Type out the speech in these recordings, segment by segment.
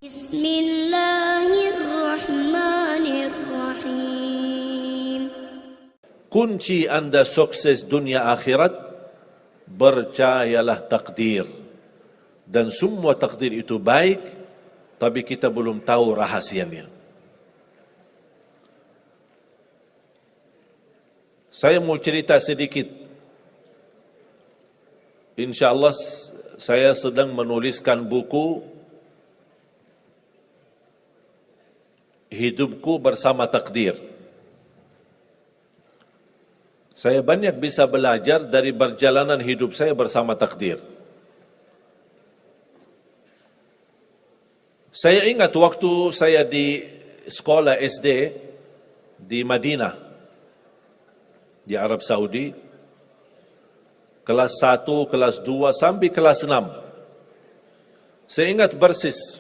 Bismillahirrahmanirrahim. Kunci Anda sukses dunia akhirat, percayalah takdir. Dan semua takdir itu baik, tapi kita belum tahu rahasianya. Saya mau cerita sedikit. InsyaAllah saya sedang menuliskan buku Hidupku Bersama Takdir. Saya banyak bisa belajar dari perjalanan hidup saya bersama takdir. Saya ingat waktu saya di sekolah SD di Madinah, di Arab Saudi, kelas 1, kelas 2, sampai kelas 6. Saya ingat persis,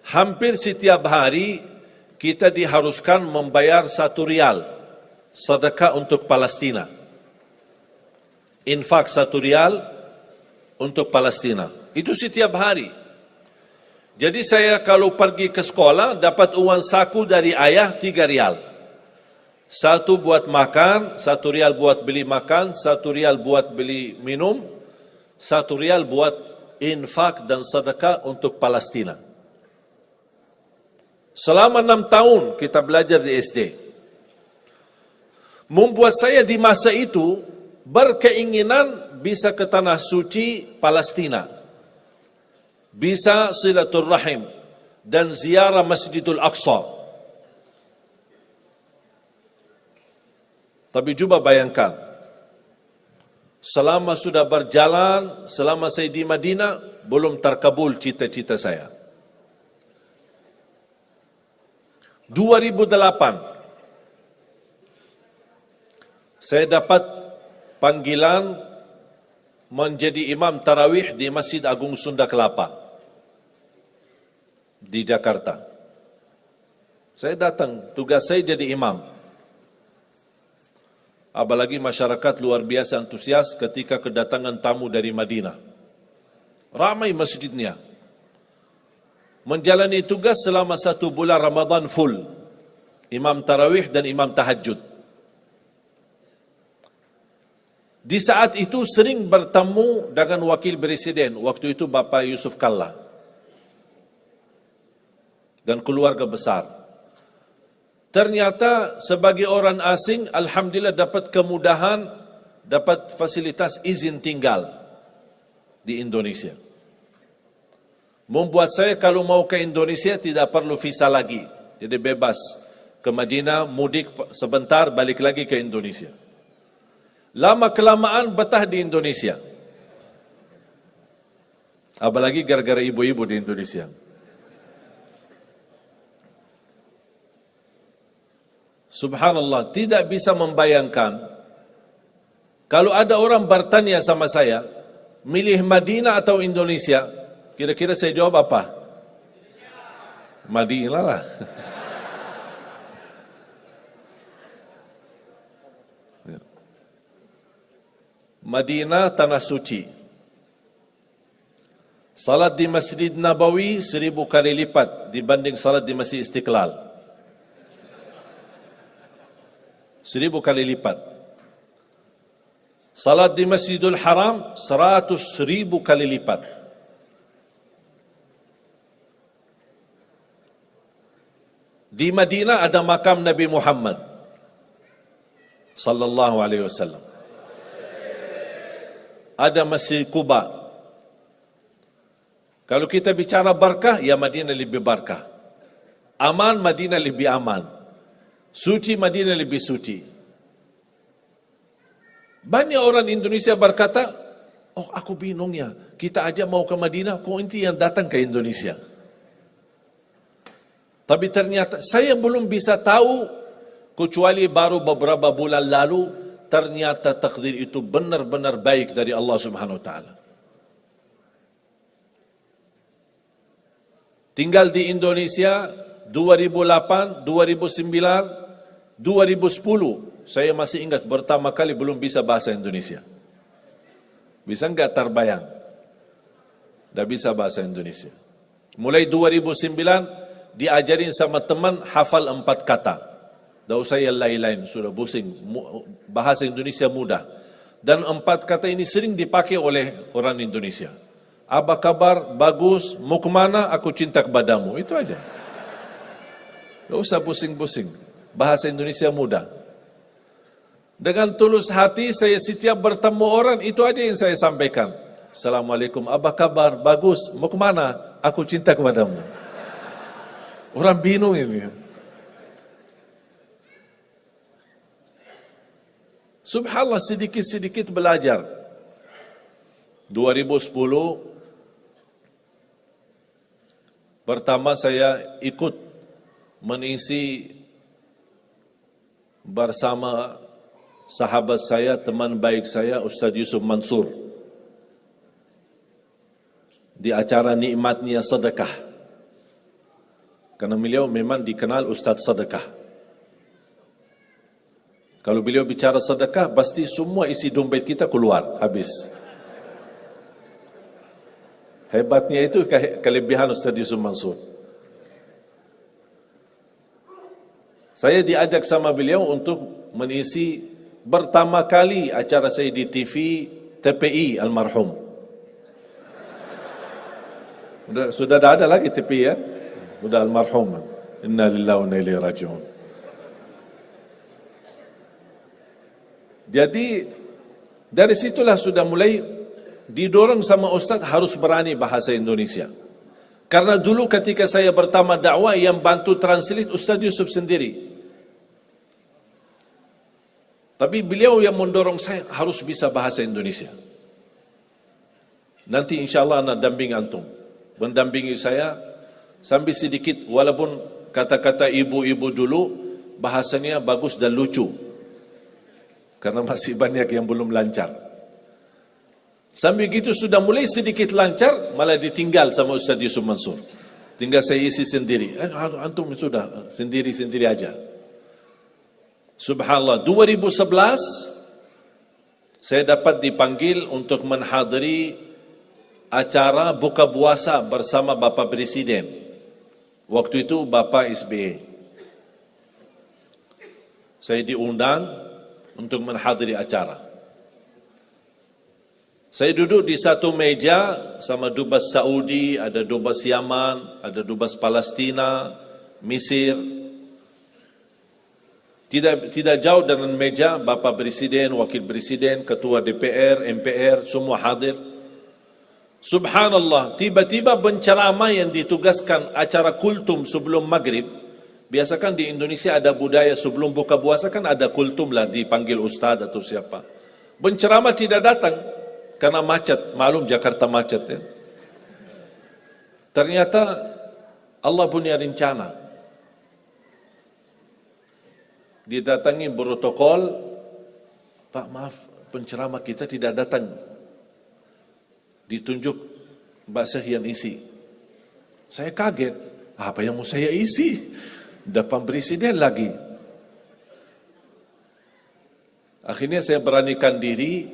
hampir setiap hari kita diharuskan membayar 1 rial sedekah untuk Palestina. Infak 1 rial untuk Palestina. Itu setiap hari. Jadi saya kalau pergi ke sekolah dapat uang saku dari ayah 3 rial. 1 buat makan, 1 rial buat beli makan, 1 rial buat beli minum, 1 rial buat infak dan sedekah untuk Palestina. Selama 6 tahun kita belajar di SD. Membuat saya di masa itu berkeinginan bisa ke tanah suci Palestina, bisa silaturrahim dan ziarah Masjidul Aqsa. Tapi coba bayangkan, selama sudah berjalan, selama saya di Madinah, belum terkabul cita-cita saya. 2008, saya dapat panggilan menjadi imam tarawih di Masjid Agung Sunda Kelapa di Jakarta. Saya datang, tugas saya jadi imam. Apalagi masyarakat luar biasa antusias ketika kedatangan tamu dari Madinah. Ramai masjidnya. Menjalani tugas selama 1 bulan Ramadan full. Imam tarawih dan imam tahajud. Di saat itu sering bertemu dengan wakil presiden, waktu itu Bapak Yusuf Kalla, dan keluarga besar. Ternyata sebagai orang asing, alhamdulillah dapat kemudahan, dapat fasilitas izin tinggal di Indonesia. Membuat saya kalau mau ke Indonesia tidak perlu visa lagi. Jadi bebas ke Madinah, mudik sebentar, balik lagi ke Indonesia. Lama-kelamaan betah di Indonesia. Apalagi gara-gara ibu-ibu di Indonesia. Subhanallah, tidak bisa membayangkan kalau ada orang bertanya sama saya, milih Madinah atau Indonesia, kira-kira saya jawab apa? Madinah lah. Madinah tanah suci. Salat di Masjid Nabawi 1000 kali lipat dibanding salat di Masjid Istiqlal. 1000 kali lipat. Salat di Masjidul Haram 100.000 kali lipat. Di Madinah ada makam Nabi Muhammad sallallahu alaihi wasallam. Ada Masjid Quba. Kalau kita bicara barakah, ya Madinah lebih barakah. Aman, Madinah lebih aman. Suci, Madinah lebih suci. Banyak orang Indonesia berkata, oh aku bingung ya, kita aja mau ke Madinah, kok inti yang datang ke Indonesia. Tapi ternyata saya belum bisa tahu, kecuali baru beberapa bulan lalu, ternyata takdir itu benar-benar baik dari Allah Subhanahu wa taala. Tinggal di Indonesia 2008, 2009, 2010, saya masih ingat pertama kali belum bisa bahasa Indonesia. Bisa enggak terbayang? Tidak bisa bahasa Indonesia. Mulai 2009 diajarin sama teman hafal 4 kata. Tak usah yang lain-lain, sudah pusing. Bahasa Indonesia mudah. Dan 4 kata ini sering dipakai oleh orang Indonesia. Apa kabar? Bagus. Mau kemana? Aku cinta kepadamu. Itu aja. Tak usah pusing-pusing. Bahasa Indonesia mudah. Dengan tulus hati saya setiap bertemu orang, itu aja yang saya sampaikan. Assalamualaikum, apa kabar? Bagus. Mau kemana? Aku cinta kepadamu. Orang bingung ini. Subhanallah, sedikit-sedikit belajar. 2010 pertama saya ikut mengisi bersama sahabat saya, teman baik saya, Ustaz Yusuf Mansur, di acara nikmatnya sedekah. Karena beliau memang dikenal Ustaz sedekah. Kalau beliau bicara sedekah, pasti semua isi dompet kita keluar, habis. Hebatnya itu kelebihan Ustaz Yusuf Mansur. Saya diajak sama beliau untuk mengisi pertama kali acara saya di TV TPI almarhum. Sudah tak ada lagi TPI ya? Sudah almarhum. Inna lillahi wa inna ilaihi raji'un. Jadi dari situlah sudah mulai didorong sama Ustaz harus berani bahasa Indonesia. Karena dulu ketika saya pertama dakwah yang bantu translate Ustaz Yusuf sendiri. Tapi beliau yang mendorong saya harus bisa bahasa Indonesia. Nanti insyaAllah anak damping antum. Mendampingi saya sambil sedikit walaupun kata-kata ibu-ibu dulu bahasanya bagus dan lucu. Karena masih banyak yang belum lancar. Sambil gitu sudah mulai sedikit lancar, malah ditinggal sama Ustaz Yusuf Mansur. Tinggal saya isi sendiri. Antum sudah sendiri-sendiri aja. Subhanallah, 2011 saya dapat dipanggil untuk menghadiri acara buka puasa bersama Bapak Presiden. Waktu itu Bapak SBY. Saya diundang untuk menghadiri acara. Saya duduk di satu meja sama dubes Saudi, ada dubes Yaman, ada dubes Palestina, Mesir. Tidak jauh dengan meja Bapak Presiden, Wakil Presiden, Ketua DPR, MPR, semua hadir. Subhanallah, tiba-tiba penceramah yang ditugaskan acara kultum sebelum maghrib. Biasakan di Indonesia ada budaya sebelum buka puasa kan ada kultum lah, dipanggil ustaz atau siapa. Penceramah tidak datang karena macet, maklum Jakarta macet ya. Ternyata Allah punya rencana. Didatangi protokol, Pak maaf penceramah kita tidak datang. Ditunjuk Mbak Syekh yang isi. Saya kaget, apa yang mau saya isi? Depan presiden lagi. Akhirnya saya beranikan diri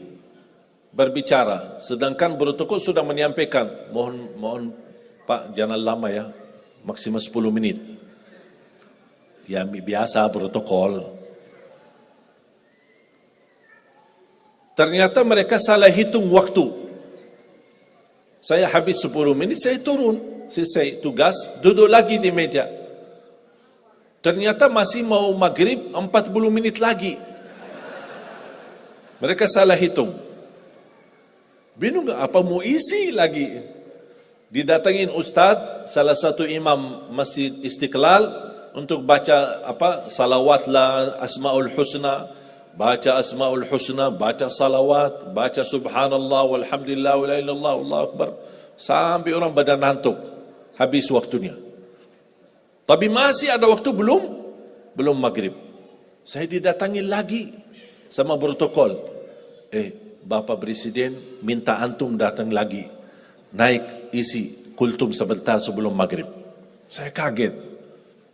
berbicara. Sedangkan protokol sudah menyampaikan, mohon Pak jangan lama ya, maksimal 10 menit. Ya biasa protokol. Ternyata mereka salah hitung waktu. Saya habis 10 menit, saya turun. Selesai tugas, duduk lagi di meja. Ternyata masih mau maghrib 40 menit lagi. Mereka salah hitung. Bingung gak apa mau isi lagi. Didatangin Ustaz, salah satu imam Masjid Istiqlal untuk baca salawat lah, Asmaul Husna. Baca Asmaul Husna, baca salawat, baca subhanallah, walhamdulillah, wa la ilaha illallah, Allahu Akbar. Sampai orang badan ngantuk. Habis waktunya. Tapi masih ada waktu belum maghrib. Saya didatangi lagi sama protokol. Bapak Presiden minta antum datang lagi. Naik isi kultum sebentar sebelum maghrib. Saya kaget.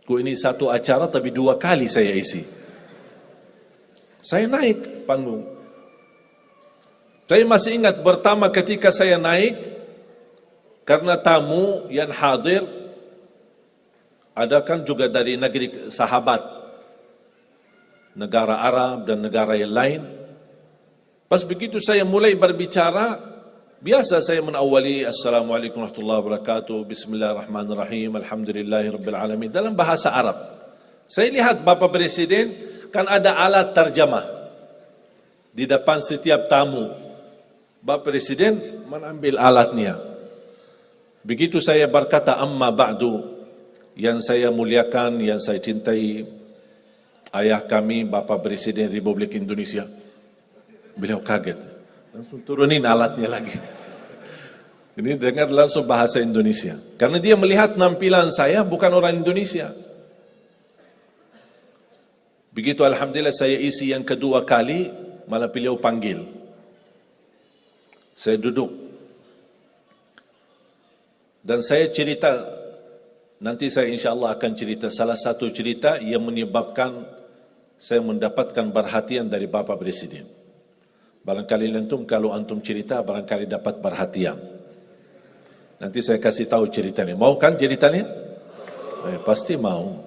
Kok ini satu acara tapi 2 kali saya isi. Saya naik panggung. Saya masih ingat pertama ketika saya naik, Karena tamu yang hadir ada kan juga dari negeri sahabat, negara Arab dan negara yang lain. Pas begitu saya mulai berbicara, biasa saya menawali Assalamualaikum warahmatullahi wabarakatuh, Bismillahirrahmanirrahim, Alhamdulillahirabbil alamin dalam bahasa Arab. Saya lihat Bapak Presiden kan ada alat terjemah di depan setiap tamu. Bapak Presiden mengambil alatnya. Begitu saya berkata amma ba'du, yang saya muliakan, yang saya cintai, ayah kami Bapak Presiden Republik Indonesia. Beliau kaget, langsung turunin alatnya lagi. Ini dengar langsung bahasa Indonesia. Karena dia melihat nampilan saya bukan orang Indonesia. Begitu alhamdulillah saya isi yang kedua kali, malah beliau panggil. Saya duduk. Dan saya cerita, nanti saya insya Allah akan cerita salah satu cerita yang menyebabkan saya mendapatkan perhatian dari Bapak Presiden. Barangkali antum kalau antum cerita barangkali dapat perhatian. Nanti saya kasih tahu ceritanya. Mau kan ceritanya? Pasti mau.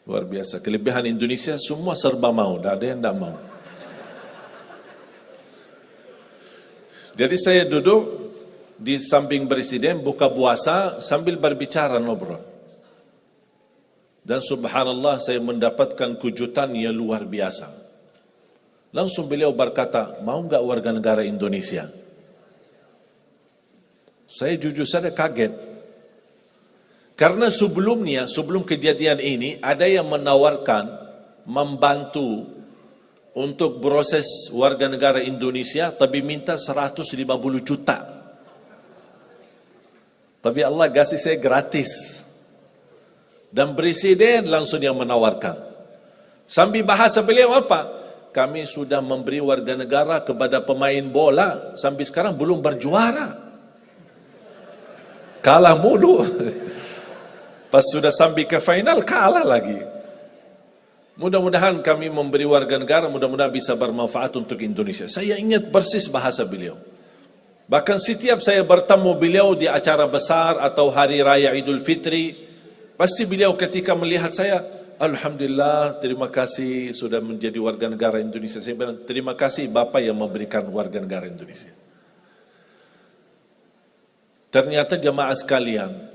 Luar biasa. Kelebihan Indonesia semua serba mau, tidak ada yang tidak mau. Jadi saya duduk di samping Presiden, buka puasa sambil berbicara ngobrol. Dan subhanallah saya mendapatkan kejutan yang luar biasa. Langsung beliau berkata, mau enggak warga negara Indonesia? Saya jujur saja kaget. Karena sebelumnya, sebelum kejadian ini, ada yang menawarkan, membantu untuk proses warga negara Indonesia, tapi minta 150 juta. Tapi Allah kasih saya gratis. Dan Presiden langsung yang menawarkan. Sambil bahasa beliau apa? Kami sudah memberi warga negara kepada pemain bola. Sampai sekarang belum berjuara. Kalah mulu. Pas sudah sampai ke final, kalah lagi. Mudah-mudahan kami memberi warga negara, mudah-mudahan bisa bermanfaat untuk Indonesia. Saya ingat persis bahasa beliau. Bahkan setiap saya bertemu beliau di acara besar atau hari raya Idul Fitri, pasti beliau ketika melihat saya, Alhamdulillah, terima kasih sudah menjadi warga negara Indonesia. Saya bilang, terima kasih Bapak yang memberikan warga negara Indonesia. Ternyata jemaah sekalian,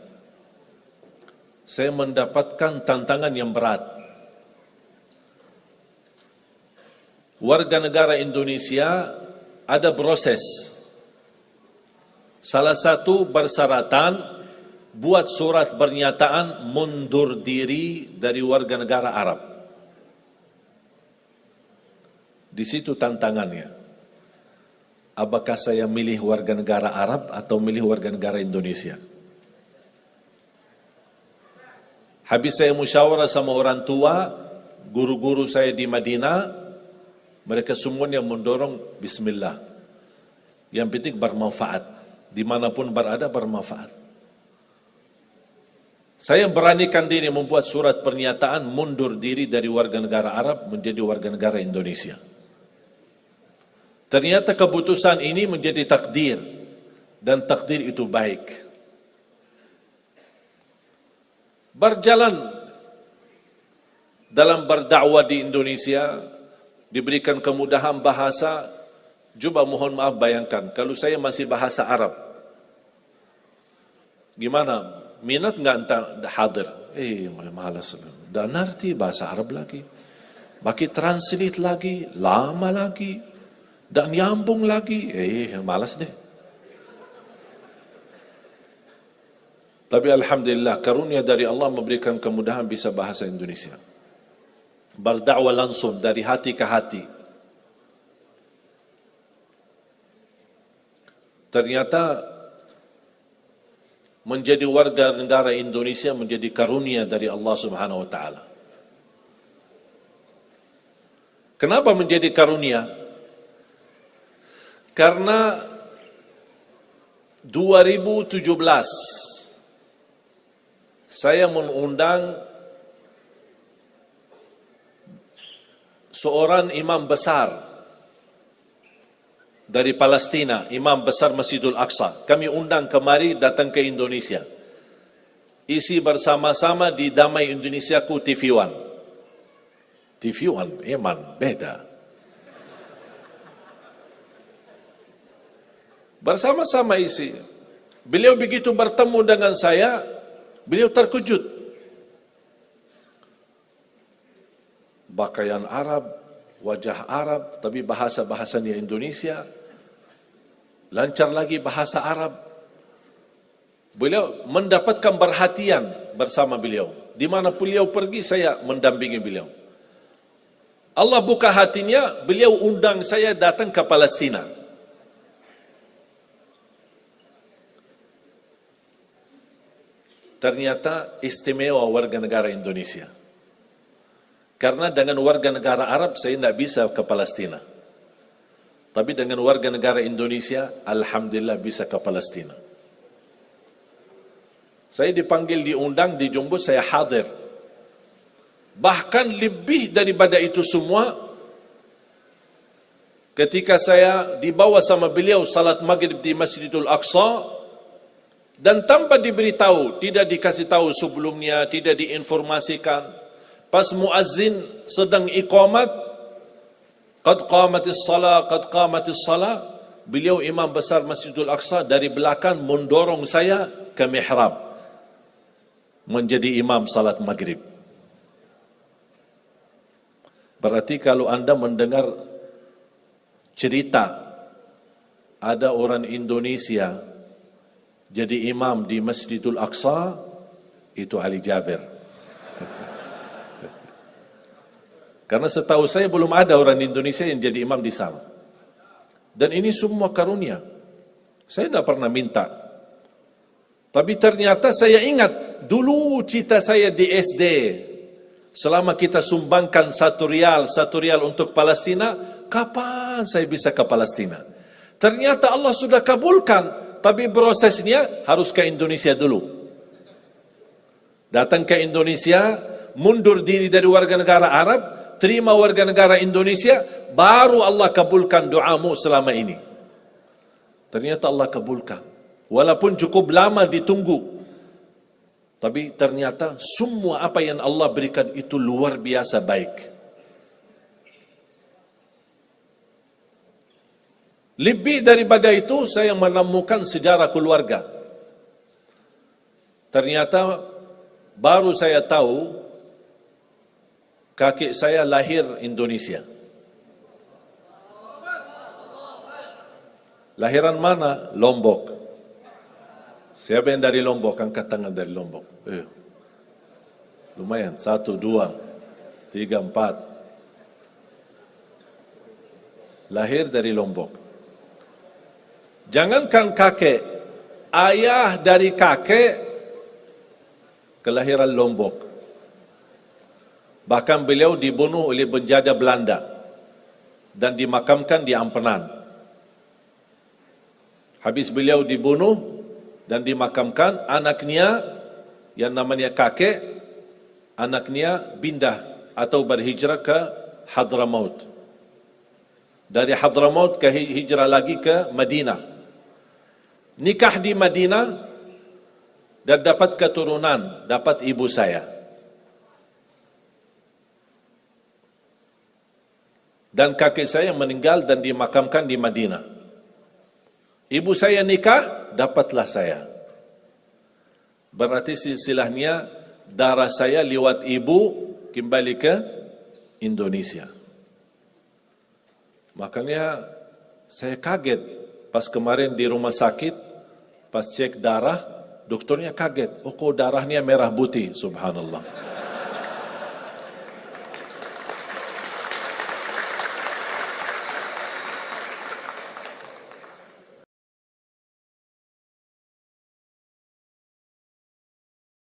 saya mendapatkan tantangan yang berat. Warga negara Indonesia ada proses. Salah satu persyaratan buat surat pernyataan mundur diri dari warga negara Arab. Di situ tantangannya. Apakah saya milih warga negara Arab atau milih warga negara Indonesia? Habis saya musyawarah sama orang tua, guru-guru saya di Madinah, mereka semuanya mendorong bismillah. Yang penting bermanfaat. Dimanapun berada bermanfaat. Saya beranikan diri membuat surat pernyataan mundur diri dari warga negara Arab menjadi warga negara Indonesia. Ternyata keputusan ini menjadi takdir. Dan takdir itu baik. Berjalan dalam berdakwah di Indonesia, diberikan kemudahan bahasa. Coba mohon maaf bayangkan, kalau saya masih bahasa Arab, gimana? Minat nggak entah hadir? Malas. Dan ngerti bahasa Arab lagi. Pakai translate lagi, lama lagi. Dan nyambung lagi. Malas deh. Tapi alhamdulillah, karunia dari Allah memberikan kemudahan bisa bahasa Indonesia. Berdakwah langsung dari hati ke hati. Ternyata menjadi warga negara Indonesia menjadi karunia dari Allah Subhanahu wa taala. Kenapa menjadi karunia? Karena 2017 saya mengundang seorang imam besar dari Palestina, Imam Besar Masjidul Aqsa. Kami undang kemari datang ke Indonesia. Isi bersama-sama di Damai Indonesiaku TV One. TV One, Eman, beda. Bersama-sama isi. Beliau begitu bertemu dengan saya, beliau terkejut. Pakaian Arab, wajah Arab, tapi bahasa-bahasanya Indonesia. Lancar lagi bahasa Arab. Beliau mendapatkan perhatian bersama beliau. Di mana beliau pergi, saya mendampingi beliau. Allah buka hatinya, beliau undang saya datang ke Palestina. Ternyata istimewa warga negara Indonesia. Karena dengan warga negara Arab saya tidak bisa ke Palestina. Tapi dengan warga negara Indonesia, alhamdulillah bisa ke Palestina. Saya dipanggil, diundang, dijemput, saya hadir. Bahkan lebih daripada itu semua, ketika saya dibawa sama beliau salat maghrib di Masjidul Aqsa, dan tanpa diberitahu, tidak dikasih tahu sebelumnya, tidak diinformasikan, pas muazzin sedang iqamat, qad qamatis salah, beliau imam besar Masjidul Aqsa dari belakang mendorong saya ke mihrab menjadi imam salat maghrib. Berarti kalau Anda mendengar cerita ada orang Indonesia jadi imam di Masjidul Aqsa, itu Ali Jabir. Karena setahu saya belum ada orang Indonesia yang jadi imam di sana. Dan ini semua karunia. Saya tidak pernah minta. Tapi ternyata saya ingat, dulu cita saya di SD, selama kita sumbangkan satu rial untuk Palestina, kapan saya bisa ke Palestina? Ternyata Allah sudah kabulkan, tapi prosesnya harus ke Indonesia dulu. Datang ke Indonesia, mundur diri dari warga negara Arab, terima warga negara Indonesia, baru Allah kabulkan doamu selama ini. Ternyata Allah kabulkan. Walaupun cukup lama ditunggu, tapi ternyata semua apa yang Allah berikan itu luar biasa baik. Lebih daripada itu, saya menemukan sejarah keluarga. Ternyata baru saya tahu kakek saya lahir Indonesia. Lahiran mana? Lombok. Siapa yang dari Lombok? Angkat tangan dari Lombok. Lumayan. 1, 2, 3, 4. Lahir dari Lombok. Jangankan kakek, ayah dari kakek kelahiran Lombok. Bahkan beliau dibunuh oleh penjajah Belanda dan dimakamkan di Ampenan. Habis beliau dibunuh dan dimakamkan, anaknya yang namanya kakek, anaknya pindah atau berhijrah ke Hadramaut. Dari Hadramaut ke hijrah lagi ke Madinah. Nikah di Madinah dan dapat keturunan, dapat ibu saya. Dan kakek saya meninggal dan dimakamkan di Madinah. Ibu saya nikah, dapatlah saya. Berarti silsilahnya darah saya lewat ibu kembali ke Indonesia. Makanya saya kaget pas kemarin di rumah sakit, pas cek darah, dokternya kaget. Oh, kok darahnya merah putih, subhanallah.